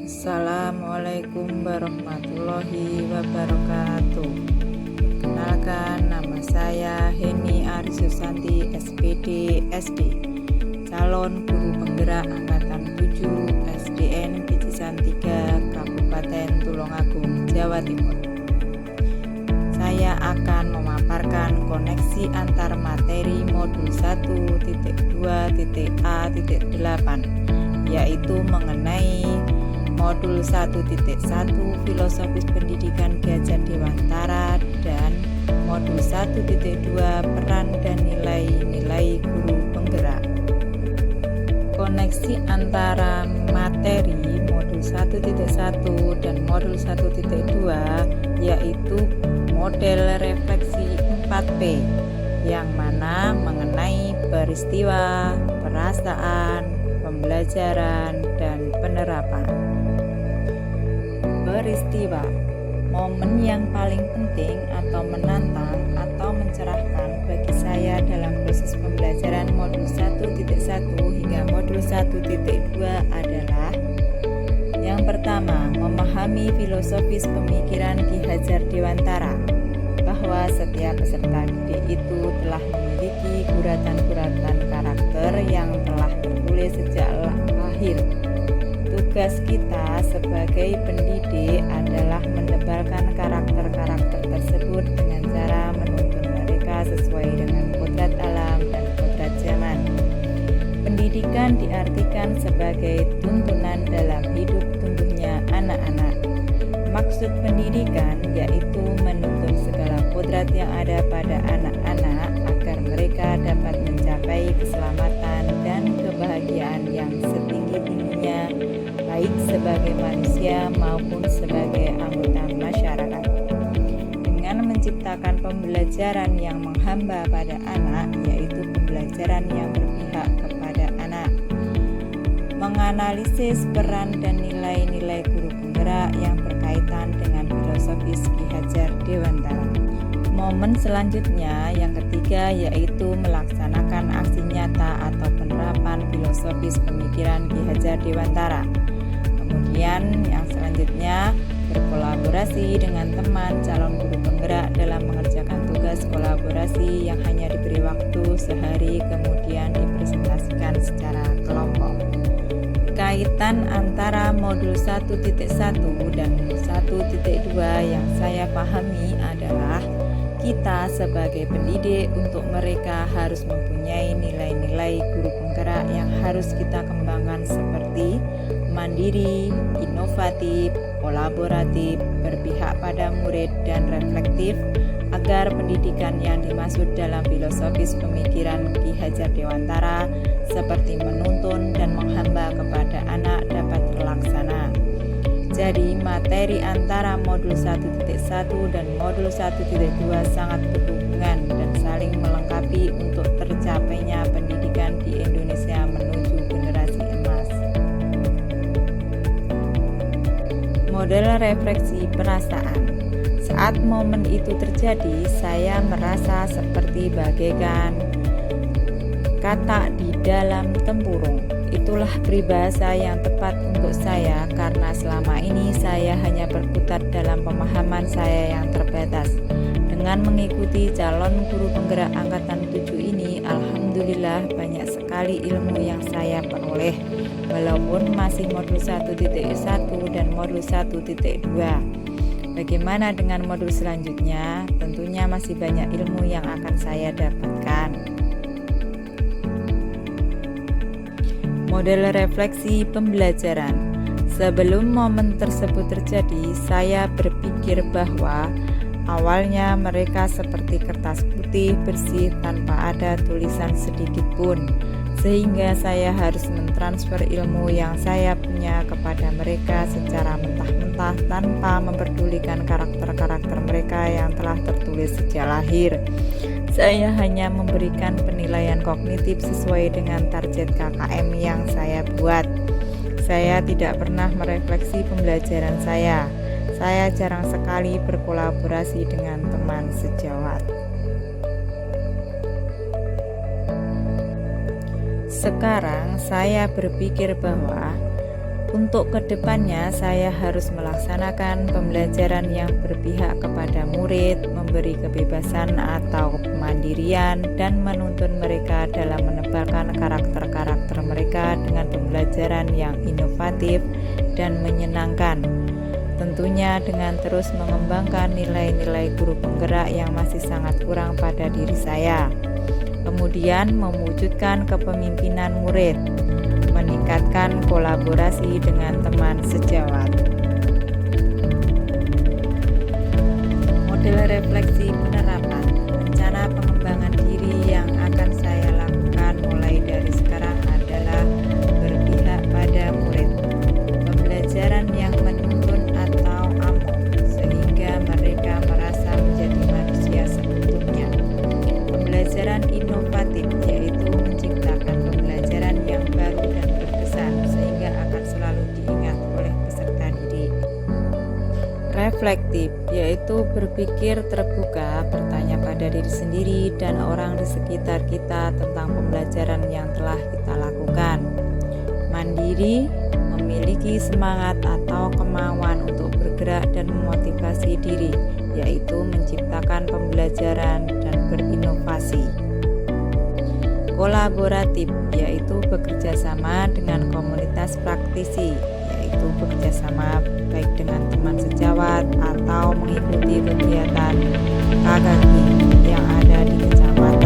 Assalamualaikum warahmatullahi wabarakatuh. Kenalkan, nama saya Heni Arisusanti SPD SD, calon guru penggerak angkatan 7 SDN Picisan 3 Kabupaten Tulungagung, Jawa Timur. Saya akan memaparkan koneksi antar materi modul 1.2.A.8, yaitu mengenai modul 1.1 Filosofis Pendidikan Ki Hajar Dewantara dan modul 1.2 Peran dan Nilai-nilai Guru Penggerak. Koneksi antara materi modul 1.1 dan modul 1.2 yaitu model refleksi 4P, yang mana mengenai peristiwa, perasaan, pembelajaran, dan penerapan. Peristiwa, momen yang paling penting atau menantang atau mencerahkan bagi saya dalam proses pembelajaran modul 1.1 hingga modul 1.2 adalah: yang pertama, memahami filosofis pemikiran Ki Hajar Dewantara, bahwa setiap peserta didik itu telah memiliki guratan-guratan karakter yang telah tertulis sejak lahir. Tugas kita sebagai pendidik adalah menebalkan karakter-karakter tersebut dengan cara menuntun mereka sesuai dengan kodrat alam dan kodrat zaman. Pendidikan diartikan sebagai tuntunan dalam hidup tumbuhnya anak-anak. Maksud pendidikan yaitu menuntun segala kodrat yang ada pada anak-anak agar mereka dapat mencapai keselamatan dan kebahagiaan yang setinggi-tingginya, baik sebagai manusia maupun sebagai anggota masyarakat. Dengan menciptakan pembelajaran yang menghamba pada anak, yaitu pembelajaran yang berpihak kepada anak. Menganalisis peran dan nilai-nilai guru penggerak yang berkaitan dengan filosofis Ki Hajar Dewantara. Momen selanjutnya yang ketiga yaitu melaksanakan aksi nyata atau penerapan filosofis pemikiran Ki Hajar Dewantara. Kemudian yang selanjutnya berkolaborasi dengan teman calon guru penggerak dalam mengerjakan tugas kolaborasi yang hanya diberi waktu sehari, kemudian dipresentasikan secara kelompok. Kaitan antara modul 1.1 dan 1.2 yang saya pahami adalah kita sebagai pendidik untuk mereka harus mempunyai nilai-nilai guru penggerak yang harus kita kembangkan seperti mandiri, inovatif, kolaboratif, berpihak pada murid, dan reflektif, agar pendidikan yang dimaksud dalam filosofis pemikiran Ki Hajar Dewantara seperti menuntun dan menghamba kepada anak dapat terlaksana. Jadi materi antara modul 1.1 dan modul 1.2 sangat berhubungan dan saling melengkapi untuk tercapainya pendidikan di Indonesia menuju generasi emas. Model refleksi perasaan. Saat momen itu terjadi, saya merasa seperti bagaikan katak di dalam tempurung. Itulah peribahasa yang tepat untuk saya karena selama ini saya hanya berkutat dalam pemahaman saya yang terbatas. Dengan mengikuti calon guru penggerak angkatan 7 ini, alhamdulillah banyak sekali ilmu yang saya peroleh, walaupun masih modul 1.1 dan modul 1.2. Bagaimana dengan modul selanjutnya? Tentunya masih banyak ilmu yang akan saya dapatkan. Model refleksi pembelajaran. Sebelum momen tersebut terjadi, saya berpikir bahwa awalnya mereka seperti kertas putih bersih tanpa ada tulisan sedikit pun, sehingga saya harus mentransfer ilmu yang saya punya kepada mereka secara mentah-mentah tanpa memperdulikan karakter-karakter mereka yang telah tertulis sejak lahir. Saya hanya memberikan penilaian kognitif sesuai dengan target KKM yang saya buat. Saya tidak pernah merefleksi pembelajaran saya. Saya jarang sekali berkolaborasi dengan teman sejawat. Sekarang saya berpikir bahwa Untuk kedepannya, saya harus melaksanakan pembelajaran yang berpihak kepada murid, memberi kebebasan atau kemandirian, dan menuntun mereka dalam menebalkan karakter-karakter mereka dengan pembelajaran yang inovatif dan menyenangkan. Tentunya dengan terus mengembangkan nilai-nilai guru penggerak yang masih sangat kurang pada diri saya. Kemudian mewujudkan kepemimpinan murid, meningkatkan kolaborasi dengan teman sejawat. Model refleksi penerapan rencana pengembangan diri yang akan saya lakukan mulai dari sekarang adalah berpihak pada murid, pembelajaran yang menuntun atau ampuh sehingga mereka merasa menjadi manusia seutuhnya, pembelajaran inovatif yaitu menciptakan pembelajaran yang baru dan berkesan sehingga akan selalu diingat oleh peserta didik. Reflektif yaitu berpikir terbuka, bertanya pada diri sendiri dan orang di sekitar kita tentang pembelajaran yang telah kita lakukan. Mandiri memiliki semangat atau kemauan untuk bergerak dan memotivasi diri, yaitu menciptakan pembelajaran dan berinovasi. Kolaboratif yaitu bekerja sama dengan komunitas praktisi, yaitu bekerja sama baik dengan teman sejawat atau mengikuti kegiatan KKG yang ada di kecamatan